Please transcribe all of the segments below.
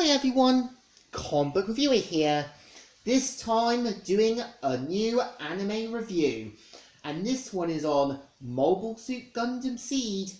Hi everyone, comic book reviewer here. This time doing a new anime review, and this one is on Mobile Suit Gundam Seed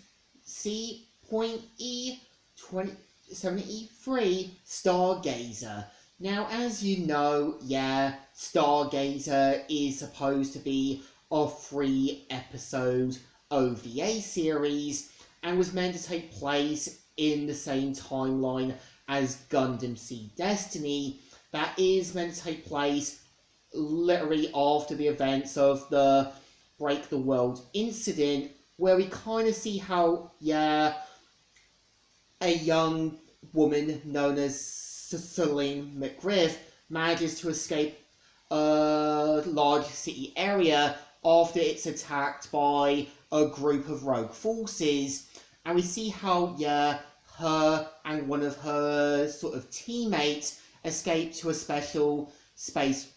C.E73 Stargazer. Now, as you know, Stargazer is supposed to be a 3-episode OVA series and was meant to take place in the same timeline as Gundam Seed Destiny. That is meant to take place literally after the events of the Break the World incident, where we kind of see how, a young woman known as Celine McGriff manages to escape a large city area after it's attacked by a group of rogue forces. And we see how, her and one of her sort of teammates escape to a special space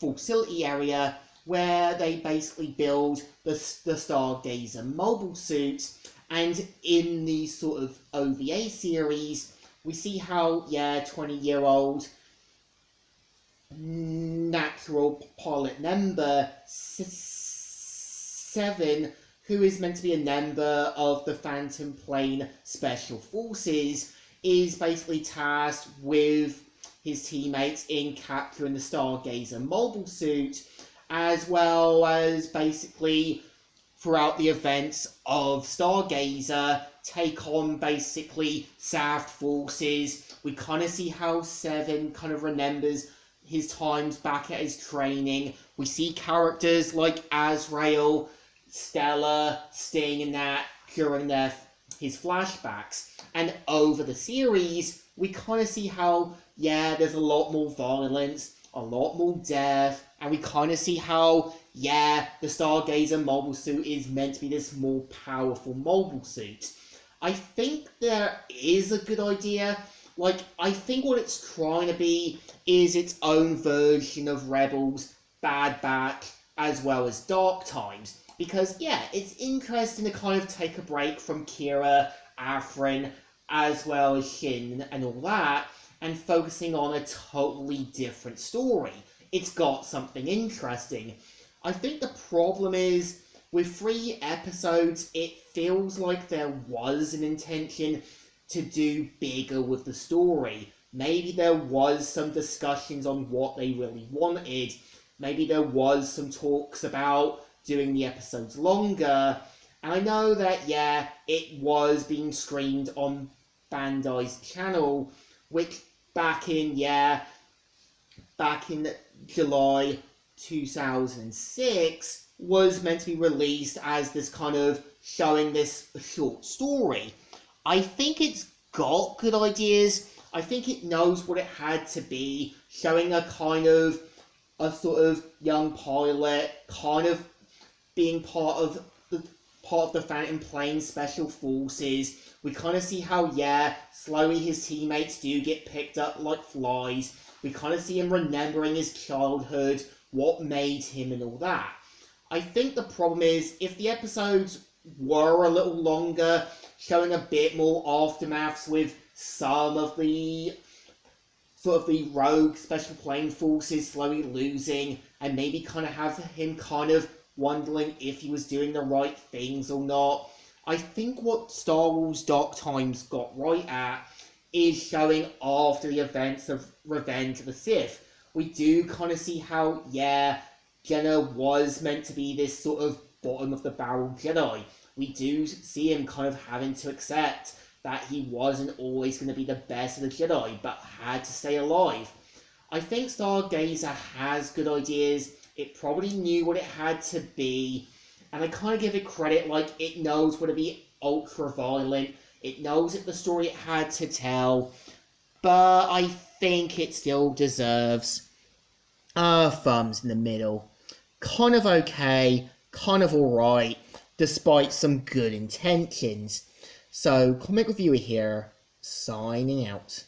facility area where they basically build the Stargazer mobile suit. And in the sort of OVA series, we see how, 20-year-old natural pilot number 7, who is meant to be a member of the Phantom Plane Special Forces, is basically tasked with his teammates in capturing the Stargazer mobile suit, as well as basically throughout the events of Stargazer take on basically South forces. We kind of see how 7 kind of remembers his times back at his training. We see characters like Azrael, Stella, Sting, and that during his flashbacks. And over the series, we kind of see how, there's a lot more violence, a lot more death, and we kind of see how, the Stargazer mobile suit is meant to be this more powerful mobile suit. I think there is a good idea. I think what it's trying to be is its own version of Rebels, Bad Batch, as well as Dark Times. Because, it's interesting to kind of take a break from Kira, Afrin, as well as Shin and all that, and focusing on a totally different story. It's got something interesting. I think the problem is, with 3 episodes, it feels like there was an intention to do bigger with the story. Maybe there was some discussions on what they really wanted. Maybe there was some talks about doing the episodes longer. And I know that, it was being streamed on Bandai's channel, which back in July 2006 was meant to be released as this kind of showing this short story. I think it's got good ideas. I think it knows what it had to be, showing a kind of a sort of young pilot kind of being part of the Phantom Plane Special Forces. We kind of see how, slowly his teammates do get picked up like flies. We kind of see him remembering his childhood, what made him and all that. I think the problem is, if the episodes were a little longer, showing a bit more aftermaths with some of the sort of the rogue Special Plane Forces slowly losing, and maybe kind of have him kind of wondering if he was doing the right things or not. I think what Star Wars Dark Times got right at is showing after the events of Revenge of the Sith. We do kind of see how, Jenna was meant to be this sort of bottom of the barrel Jedi. We do see him kind of having to accept that he wasn't always going to be the best of the Jedi, but had to stay alive. I think Stargazer has good ideas. It probably knew what it had to be, and I kind of give it credit, it knows what to be ultra-violent, it knows the story it had to tell, but I think it still deserves thumbs in the middle. Kind of okay, kind of alright, despite some good intentions. So, comic reviewer here, signing out.